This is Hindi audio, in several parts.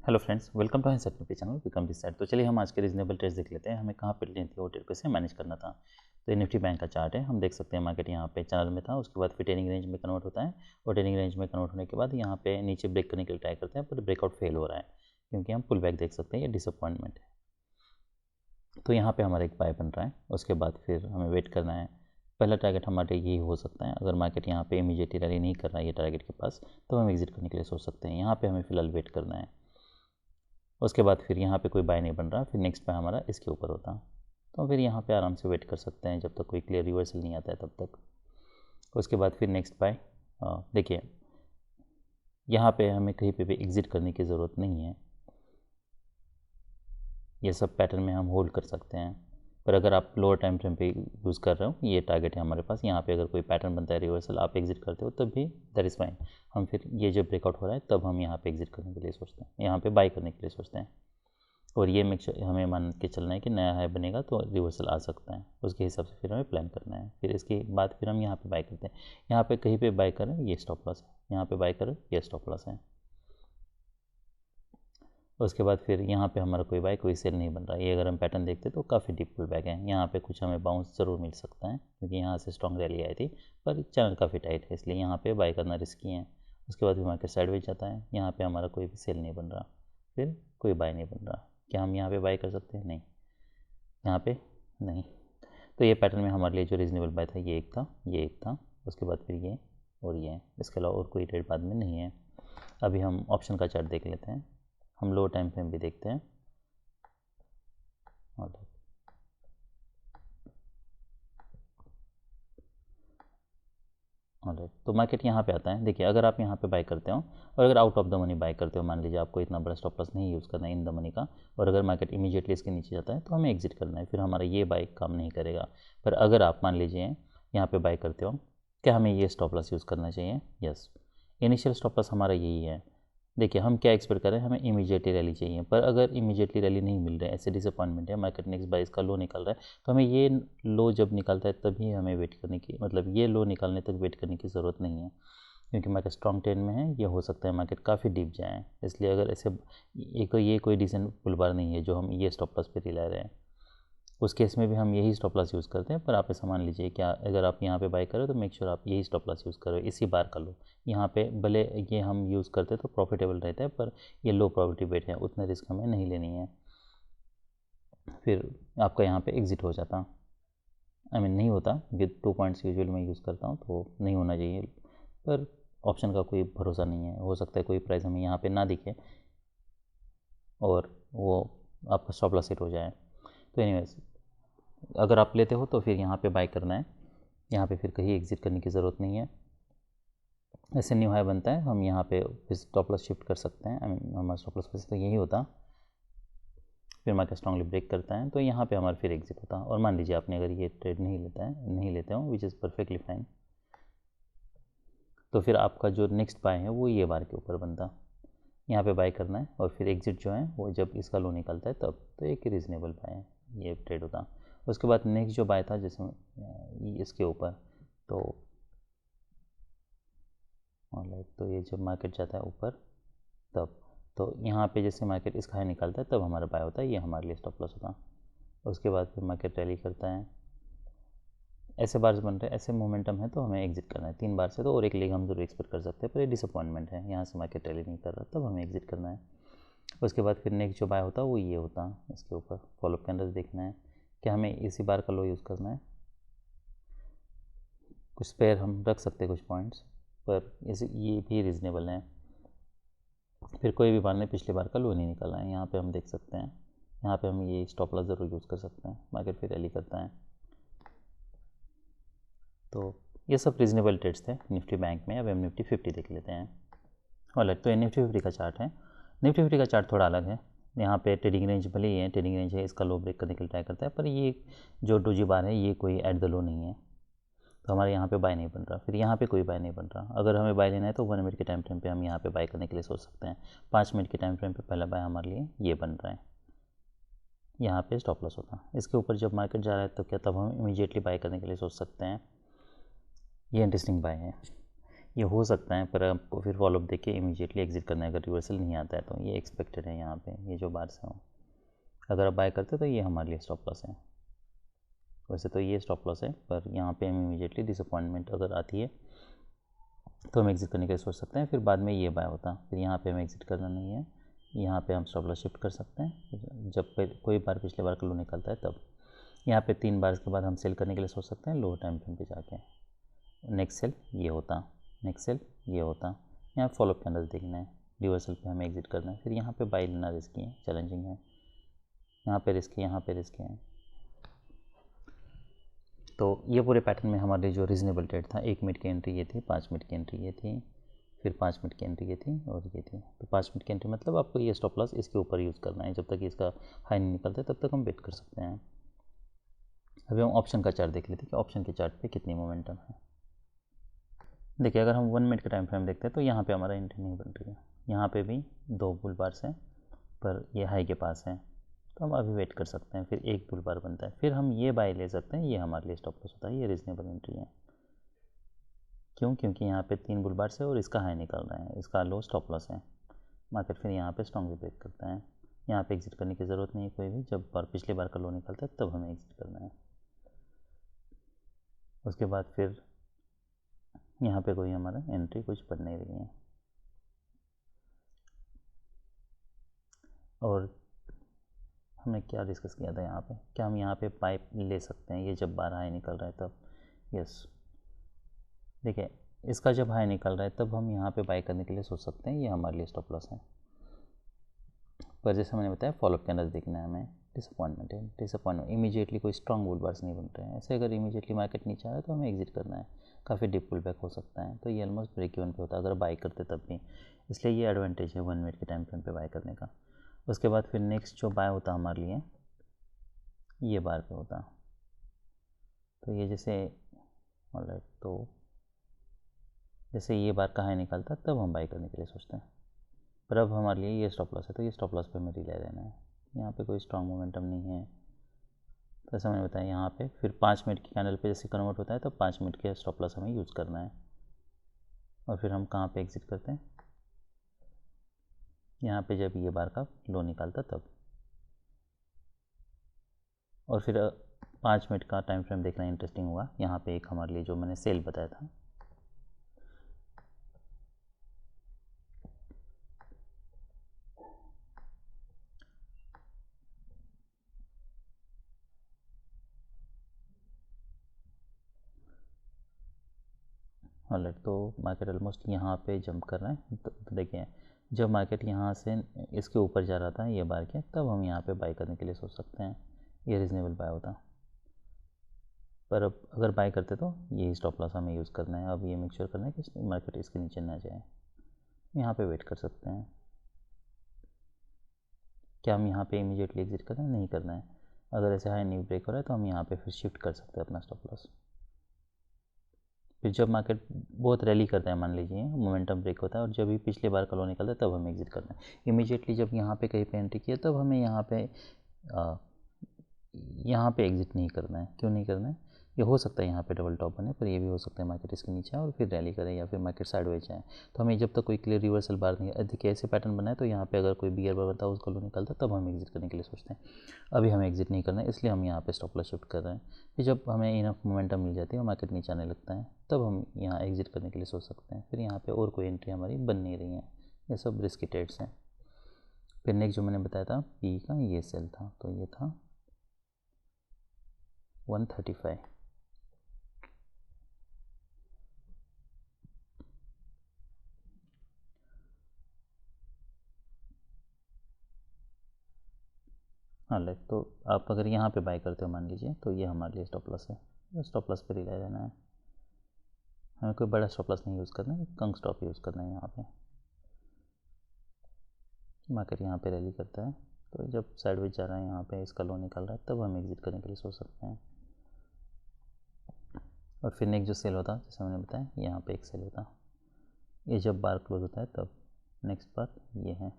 Hello friends, welcome to High Pay channel Vikram this side. तो चलिए हम आज के रीजनेबल ट्रेड्स देख लेते हैं, हमें कहाँ पे लेनी थी और ट्रेड कैसे मैनेज करना था। तो ये निफ्टी बैंक का चार्ट है, हम देख सकते हैं मार्केट यहाँ पे चैनल में था, उसके बाद फिर ट्रेडिंग रेंज में कन्वर्ट होता है और ट्रेडिंग रेंज में कन्वर्ट होने के बाद यहाँ पे नीचे ब्रेक करने के लिए ट्राई करते हैं, पर ब्रेकआउट फेल हो रहा है क्योंकि हम पुल बैक देख सकते हैं, ये डिसअपॉइंटमेंट है। तो यहाँ पर हमारा एक बाय बन रहा है, उसके बाद फिर हमें वेट करना है। पहला टारगेट हमारे यही हो सकता है, अगर मार्केट यहाँ पे इमीडिएटली रैली नहीं कर रहा है ये टारगेट के पास, तो हम एग्जिट करने के लिए सोच सकते हैं। यहाँ पे हमें फिलहाल वेट करना है। उसके बाद फिर यहाँ पे कोई बाय नहीं बन रहा, फिर नेक्स्ट बाय हमारा इसके ऊपर होता, तो फिर यहाँ पे आराम से वेट कर सकते हैं जब तक कोई क्लियर रिवर्सल नहीं आता है तब तक। उसके बाद फिर नेक्स्ट बाय देखिए, यहाँ पे हमें कहीं पे भी एग्जिट करने की ज़रूरत नहीं है, ये सब पैटर्न में हम होल्ड कर सकते हैं। पर अगर आप लोअर टाइम फ्रेम पे यूज़ कर रहे हो, ये टारगेट है हमारे पास, यहाँ पे अगर कोई पैटर्न बनता है रिवर्सल, आप एग्जिट करते हो तब भी दैट इज़ फाइन। हम फिर ये जब ब्रेकआउट हो रहा है तब हम यहाँ पे एग्जिट करने के लिए सोचते हैं, यहाँ पे बाय करने के लिए सोचते हैं। और ये हमें मान के चलना है कि नया हाई बनेगा तो रिवर्सल आ सकता है, उसके हिसाब से फिर हमें प्लान करना है। फिर इसके बाद फिर हम यहाँ पे बाय करते हैं, यहाँ पे कहीं पे बाय करें ये स्टॉप लॉस है, यहाँ पे बाय करें ये स्टॉप लॉस है। उसके बाद फिर यहाँ पे हमारा कोई बाय कोई सेल नहीं बन रहा है। ये अगर हम पैटर्न देखते तो काफ़ी डीप पुल बैक है, यहाँ पे कुछ हमें बाउंस ज़रूर मिल सकता है क्योंकि यहाँ से स्ट्रॉन्ग रैली आई थी, पर चैनल काफ़ी टाइट है इसलिए यहाँ पे बाय करना रिस्की है। उसके बाद भी मार्केट साइडवेज जाता है, यहाँ पे हमारा कोई भी सेल नहीं बन रहा, फिर कोई बाय नहीं बन रहा। क्या हम यहाँ पे बाय कर सकते हैं? नहीं, यहाँ पे नहीं। तो ये पैटर्न में हमारे लिए जो रीजनेबल बाय था ये एक था, ये एक था, उसके बाद फिर ये और ये, इसके अलावा और कोई ट्रेड बाद में नहीं है। अभी हम ऑप्शन का चार्ट देख लेते हैं, हम लो टाइम फ्रेम भी देखते हैं। ऑलराइट, तो मार्केट यहाँ पे आता है। देखिए, अगर आप यहाँ पे बाय करते हो और अगर out of the money by करते हो, मान लीजिए आपको इतना बड़ा स्टॉप लॉस नहीं यूज़ करना है इन द मनी का, और अगर मार्केट इमीडिएटली इसके नीचे जाता है तो हमें एग्जिट करना है, फिर हमारा ये बाय काम नहीं करेगा। पर अगर आप मान लीजिए यहाँ पे बाय करते हो, क्या हमें ये स्टॉप लॉस यूज़ करना चाहिए? यस, इनिशियल स्टॉप लॉस हमारा यही है। देखिए, हम क्या एक्सपेक्ट कर रहे हैं, हमें इमीडिएटली रैली चाहिए, पर अगर इमीडिएटली रैली नहीं मिल रहा है, ऐसे डिसअपॉइंटमेंट है, मार्केट नेक्स्ट बाय इसका लो निकल रहा है, तो हमें ये लो जब निकलता है तभी हमें वेट करने की, मतलब ये लो निकालने तक वेट करने की ज़रूरत नहीं है क्योंकि मार्केट स्ट्रॉन्ग ट्रेंड में है। ये हो सकता है मार्केट काफ़ी डीप जाए, इसलिए अगर ऐसे एक तो ये कोई डिसेंट पुल बार नहीं है जो हम ये स्टॉप लॉस पे रिला रहे हैं, उस केस में भी हम यही स्टॉप लॉस यूज़ करते हैं। पर आप ऐसा मान लीजिए क्या, अगर आप यहाँ पे बाय करो तो मेक श्योर आप यही स्टॉप लॉस यूज़ करो, इसी बार का लो। यहाँ पे भले ये हम यूज़ करते तो प्रॉफिटेबल रहता है, पर ये लो प्रॉफिटी वेट है, उतना रिस्क हमें नहीं लेनी है, फिर आपका यहाँ पे एग्जिट हो जाता। नहीं होता क्योंकि 2 पॉइंट्स यूजुअल मैं यूज़ करता हूँ तो नहीं होना चाहिए, पर ऑप्शन का कोई भरोसा नहीं है, हो सकता है कोई प्राइस हमें यहाँ पे ना दिखे और वो आपका स्टॉप लॉस हिट हो जाए। तो एनीवेज, अगर आप लेते हो तो फिर यहाँ पे बाय करना है, यहाँ पे फिर कहीं एग्जिट करने की ज़रूरत नहीं है। ऐसे न्यू हाई बनता है, हम यहाँ पे स्टॉप लॉस शिफ्ट कर सकते हैं, हमारा स्टॉप लॉस वैसे तो यही होता, फिर मार्केट स्ट्रांगली ब्रेक करता है तो यहाँ पे हमारा फिर एग्जिट होता। और मान लीजिए आपने अगर ये ट्रेड नहीं लेते हो, विच इज़ परफेक्टली फाइन, तो फिर आपका जो नेक्स्ट बाय है वो ये बार के ऊपर बनता, यहाँ पे बाय करना है और फिर एग्जिट जो है वो जब इसका लो निकलता है तब, तो एक रीज़नेबल बाय है, ये ट्रेड होता। उसके बाद नेक्स्ट जो बाय था जैसे इसके ऊपर, तो ऑलराइट, तो ये जब मार्केट जाता है ऊपर तब, तो यहाँ पे जैसे मार्केट इसका हाई निकालता है तब हमारा बाय होता है, ये हमारे लिए स्टॉप लॉस होता। उसके बाद फिर मार्केट रैली करता है, ऐसे बार्स बन रहे हैं, ऐसे मोमेंटम है तो हमें एग्जिट करना है 3 बार से, तो और एक लेग हम जरूर एक्सपेक्ट कर सकते हैं, पर ये डिसअपॉइंटमेंट है, यहाँ से मार्केट रैली नहीं कर रहा तब हमें एग्जिट करना है। उसके बाद फिर नेक्स्ट जो बाय होता है वो ये होता, इसके ऊपर फॉलोअप कैंडल्स देखना है कि हमें इसी बार का लो यूज़ करना है। कुछ स्पेयर हम रख सकते हैं कुछ पॉइंट्स, पर इस ये भी रीज़नेबल है। फिर कोई भी बार नहीं, पिछली बार का लो नहीं निकलना है, यहाँ पे हम देख सकते हैं, यहाँ पे हम ये स्टॉप लॉस ज़रूर यूज़ कर सकते हैं, मार्केट फिर रैली करता है। तो ये सब रीजनेबल ट्रेड्स थे निफ्टी बैंक में। अब हम निफ्टी 50 देख लेते हैं। ऑलराइट, तो ये निफ्टी 50 का चार्ट है। निफ्टी 50 का चार्ट थोड़ा अलग है, यहाँ पे ट्रेडिंग रेंज भले ही है, ट्रेडिंग रेंज है, इसका लो ब्रेक करने के लिए ट्राई करता है, पर ये जो डोजी बार है ये कोई एट द लो नहीं है, तो हमारे यहाँ पे बाय नहीं बन रहा, फिर यहाँ पे कोई बाय नहीं बन रहा। अगर हमें बाय लेना है तो 1 मिनट के टाइम फ्रेम पे हम यहाँ पे बाय करने के लिए सोच सकते हैं। 5 मिनट के टाइम फ्रेम पे पहला बाय हमारे लिए ये बन रहा है, यहाँ पे स्टॉप लॉस होता है। इसके ऊपर जब मार्केट जा रहा है तो क्या तब हम इमीडिएटली बाय करने के लिए सोच सकते हैं, ये इंटरेस्टिंग बाय है। ये हो सकता है, पर आपको फिर फॉलोअप देख के इमीडिएटली एग्जिट करना है अगर रिवर्सल नहीं आता है तो। ये एक्सपेक्टेड है यहाँ पे, ये जो बार्स हैं अगर आप बाय करते हो तो ये हमारे लिए स्टॉप लॉस है। वैसे तो ये स्टॉप लॉस है, पर यहाँ पे हम इमीडिएटली डिसअपॉइंटमेंट अगर आती है तो हम एग्जिट करने के लिए सोच सकते हैं, फिर बाद में ये बाय होता, फिर यहाँ पे हमें एग्जिट करना नहीं है। यहाँ पे हम स्टॉप लॉस शिफ्ट कर सकते हैं जब कोई बार पिछले बार का लो निकलता है तब। यहाँ पे 3 बार के बाद हम सेल करने के लिए सोच सकते हैं लो टाइम फ्रेम पे जाके। नेक्स्ट सेल ये होता, नेक्स्ट सेल ये होता। यहाँ फॉलोअप कैंडल्स देखना है, रिवर्सल पे हमें एग्जिट करना है। फिर यहाँ पे बाय लेना रिस्की है, चैलेंजिंग है, यहाँ पे रिस्क है, यहाँ पे रिस्क है। तो ये पूरे पैटर्न में हमारे जो रीजनेबल ट्रेड था, 1 मिनट की एंट्री ये थी, 5 मिनट की एंट्री ये थी, फिर 5 मिनट की एंट्री ये थी और ये थी। तो 5 मिनट की एंट्री मतलब आपको ये स्टॉप लॉस इसके ऊपर यूज़ करना है, जब तक इसका हाई नहीं निकलता तब तक हम वेट कर सकते हैं। अभी हम ऑप्शन का चार्ट देख लेते हैं कि ऑप्शन के चार्ट पे कितनी मोमेंटम है। देखिए अगर हम 1 मिनट का टाइम फ्रेम देखते हैं तो यहाँ पे हमारा एंट्री नहीं बन रही है, यहाँ पे भी 2 बुल बार्स हैं पर ये हाई के पास है, तो हम अभी वेट कर सकते हैं। फिर एक बुल बार बनता है, फिर हम ये बाय ले सकते हैं, ये हमारे लिए स्टॉप लॉस होता है, ये रीजनेबल एंट्री है। क्यों? क्योंकि यहाँ पे 3 बुल बार्स है और इसका हाई निकल रहा है, इसका लो स्टॉप लॉस है। मार्केट फिर यहाँ पे स्ट्रॉन्गली ब्रेक करता है, यहाँ पे एग्जिट करने की ज़रूरत नहीं है कोई भी, जब पिछले बार का लो निकलता है तब हमें एग्जिट करना है। उसके बाद फिर यहाँ पे कोई हमारा एंट्री कुछ बन नहीं रही है। और हमने क्या डिस्कस किया था यहाँ पे, क्या हम यहाँ पे पाइप ले सकते हैं ये जब बार हाई निकल रहा है तब? यस, देखिए इसका जब हाई निकल रहा है तब हम यहाँ पे बाय करने के लिए सोच सकते हैं, ये हमारे लिए स्टॉप लॉस है। पर जैसे मैंने बताया फॉलोअप कैंडल्स देखना है हमें, डिसअपॉइंटमेंट है, डिसअपॉइंटमेंट इमीडिएटली कोई स्ट्रॉन्ग बुल बार्स नहीं बन रहे हैं। ऐसे अगर इमीडिएटली मार्केट नीचे आ रहा है तो हमें एग्जिट करना है, काफ़ी डीप पुल बैक हो सकता है, तो ये ऑलमोस्ट ब्रेक इवन पे होता है अगर बाय करते तब भी, इसलिए ये एडवांटेज है 1 मिनट के टाइम फ्रेम पे बाय करने का। उसके बाद फिर नेक्स्ट जो बाय होता हमारे लिए ये बार पे होता, तो ये जैसे ऑलराइट, तो जैसे ये बार का हाई निकलता तब हम बाय करने के लिए सोचते हैं, पर अब हमारे लिए ये स्टॉप लॉस है तो ये स्टॉप लॉस पे हमें रिले रहना है। यहाँ पे कोई स्ट्रॉन्ग मोमेंटम नहीं है, तो ऐसा मैंने बताया यहाँ पे फिर 5 मिनट की कैंडल पे जैसे कन्वर्ट होता है तो 5 मिनट के स्टॉप लॉस हमें यूज़ करना है। और फिर हम कहाँ पे एग्जिट करते हैं, यहाँ पे जब ये बार का लो निकालता तब। और फिर 5 मिनट का टाइम फ्रेम देखना इंटरेस्टिंग होगा, यहाँ पे एक हमारे लिए जो मैंने सेल बताया था, ऑलराइट, तो मार्केट ऑलमोस्ट यहाँ पे जंप कर रहा है, तो देखिए जब मार्केट यहाँ से इसके ऊपर जा रहा था ये बार के, तब हम यहाँ पे बाय करने के लिए सोच सकते हैं, ये रीजनेबल बाय होता। पर अब अगर बाय करते तो यही स्टॉप लॉस हमें यूज़ करना है। अब ये मेक श्योर करना है कि मार्केट इसके नीचे ना जाए, यहाँ पे वेट कर सकते हैं। क्या हम यहाँ पे इमीडिएटली एग्जिट करना है? नहीं करना है। अगर ऐसे हाई नहीं ब्रेक हो रहा है तो हम यहाँ पे फिर शिफ्ट कर सकते हैं अपना स्टॉप लॉस। फिर जब मार्केट बहुत रैली करता है, मान लीजिए मोमेंटम ब्रेक होता है और जब भी पिछले बार का लो निकलता है तब हमें एग्जिट करना है। इमीडिएटली जब यहाँ पे कहीं पे एंट्री किया तब हमें यहाँ पे एग्जिट नहीं करना है। क्यों नहीं करना है? ये हो सकता है यहाँ पे डबल टॉप बने, पर ये भी हो सकता है मार्केट इसके नीचे आए और फिर रैली करे या फिर मार्केट साइडवेज जाए। तो हमें जब तक कोई क्लियर रिवर्सल बार नहीं, देखिए ऐसे पैटर्न बनाए तो यहाँ पे अगर कोई बियर बार बनता है उसका लो निकलता है तब हम एग्जिट करने के लिए सोचते हैं। अभी हमें एग्जिट नहीं करना है, इसलिए हम यहाँ पे स्टॉप लॉस शिफ्ट कर रहे हैं। फिर जब हमें इनफ मोमेंटम मिल जाती है और मार्केट नीचे आने लगता है तब हम यहाँ एग्जिट करने के लिए सोच सकते हैं। फिर यहाँ पे और कोई एंट्री हमारी बन नहीं रही है, ये सब रिस्की ट्रेड्स हैं। फिर नेक्स्ट जो मैंने बताया था पी का ये सेल था, तो ये था 135। हाँ लाइक, तो आप अगर यहाँ पे बाय करते हो मान लीजिए तो ये हमारे लिए स्टॉप लॉस है, स्टॉप लॉस पे रिले रहना है। हमें कोई बड़ा स्टॉप लॉस नहीं यूज़ करना है, कम स्टॉप यूज़ करना है। यहाँ पे मार्केट यहाँ पे रैली करता है तो जब साइडवेज जा रहा है यहाँ पे इसका लो निकल रहा है तब हम एग्जिट करने के लिए सोच सकते हैं। और फिर नेक्स्ट जो सेल होता है जैसे मैंने बताया यहाँ पे एक सेल होता, ये जब बार क्लोज होता है तब। नेक्स्ट बात ये है,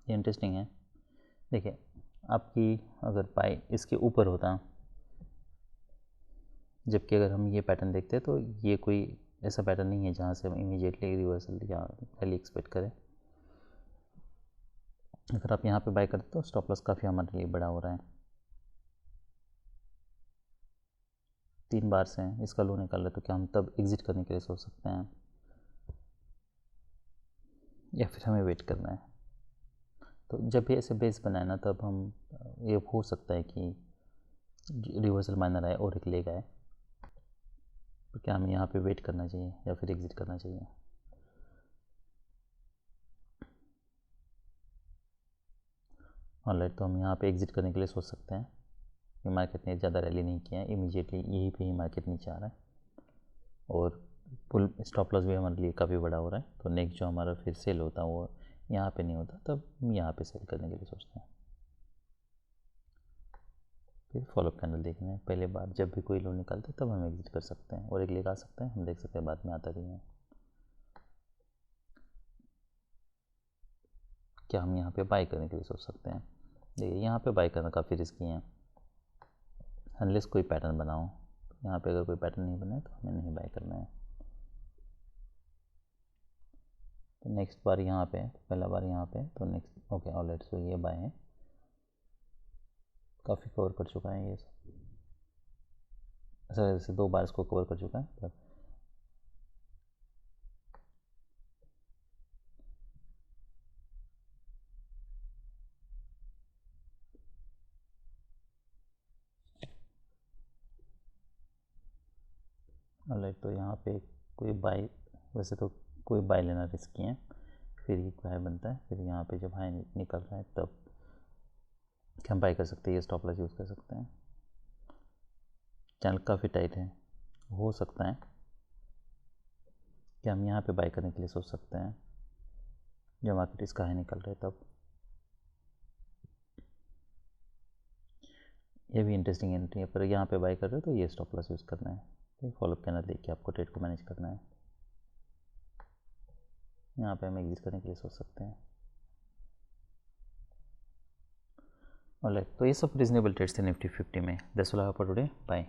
ये इंटरेस्टिंग है। देखिए आपकी अगर पाई इसके ऊपर होता जबकि अगर हम ये पैटर्न देखते हैं तो ये कोई ऐसा पैटर्न नहीं है जहाँ से हम इमीडिएटली रिवर्सल या रैली एक्सपेक्ट करें। अगर आप यहाँ पे बाय करते तो स्टॉप लॉस काफ़ी हमारे लिए बड़ा हो रहा है। 3 बार से हैं, इसका लो निकाल रहे तो क्या हम तब एग्जिट करने के लिए सोच सकते हैं या फिर हमें वेट करना है? तो जब भी ऐसे बेस बनाए ना तब हम ये हो सकता है कि रिवर्सल माइनर आए और एक लेग आए, तो क्या हमें यहाँ पे वेट करना चाहिए या फिर एग्जिट करना चाहिए? ऑलराइट, तो हम यहाँ पे एग्जिट करने के लिए सोच सकते हैं कि मार्केट ने ज़्यादा रैली नहीं किया है, इमीडिएटली यहीं पे ही मार्केट नीचे आ रहा है और पुल स्टॉप लॉस भी हमारे लिए काफ़ी बड़ा हो रहा है। तो नेक्स्ट जो हमारा फिर सेल होता है वो यहाँ पे नहीं होता, तब हम यहाँ पे सेल करने के लिए सोचते हैं। फिर फॉलोअप कैंडल देखना है, पहले बार जब भी कोई लो निकालते हैं तब हम एग्जिट कर सकते हैं और एक लेग आ सकते हैं, हम देख सकते हैं बाद में आता भी है। क्या हम यहाँ पे बाय करने के लिए सोच सकते हैं? देखिए यहाँ पे बाय करना काफ़ी रिस्की है अनलेस कोई पैटर्न बनाओ। यहाँ पे अगर कोई पैटर्न नहीं बना है तो हमें नहीं बाय करना है। तो नेक्स्ट बार यहाँ पे, पहला बार यहाँ पे, तो नेक्स्ट ओके ऑलराइट, सो ये बाय है, काफ़ी कवर कर चुका है ये सब, ऐसा जैसे 2 बार इसको कवर कर चुका है। तो ऑलराइट, तो यहाँ पे कोई बाय, वैसे तो कोई बाय लेना रिस्की है, फिर ये हाई बनता है, फिर यहाँ पे जब हाई निकल रहा है तब हम बाय कर सकते हैं, ये स्टॉप लॉस यूज़ कर सकते हैं। चैनल काफ़ी टाइट है, हो सकता है कि हम यहाँ पे बाय करने के लिए सोच सकते हैं जब मार्केट इसका हाई निकल रहा है तब। ये भी इंटरेस्टिंग एंट्री है, पर यहाँ पे बाय कर रहे हो तो ये स्टॉप लॉस यूज़ करना है, फिर फॉलोअप कैंडल देख के आपको ट्रेड को मैनेज करना है। यहाँ पे हम एग्जिट करने के लिए सोच सकते हैं। ऑलराइट, तो ये सब रीजनेबल ट्रेड्स थे निफ्टी 50 में। That's all for today, bye.